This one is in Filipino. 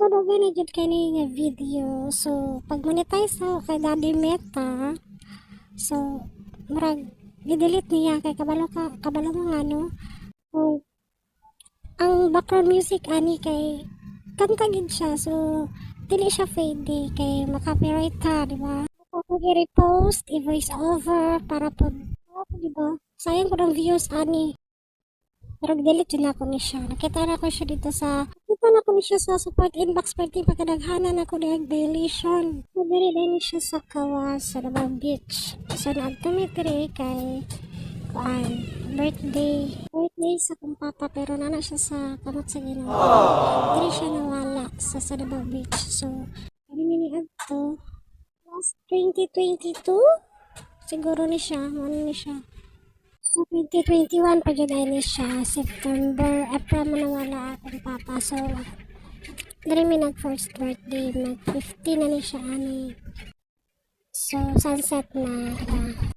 dugay na jud kay ni nga video. So pag monetize ako kay Daddy Meta, so murag i-delete niya kay kabalo mo nga no. So, ang background music ani kay kanta gid siya. So dili siya fade kay maka-copyright ta, di ba? Ako i-repost, i-voice over para po, di ba? Sayang ko ng views ani. Pero delete yun ako ni siya. Nakita na ko siya dito sa support inbox party pagkadaghanan ako ng violation. So, dili din siya sa Kawas, sa Davao Beach. So, nag-tumitiri kay birthday sa kong papa pero nana siya sa kamot sa Ginoo. Dili siya nawala sa Davao Beach. So, kami niniag to last 2022 siguro ni siya, ano ni siya. So, 2021 pa dyan ay siya, September, April manawala akong papa. So, dali mi nag-first birthday, nag-15 na ni siya, ani. So, sunset na, diba?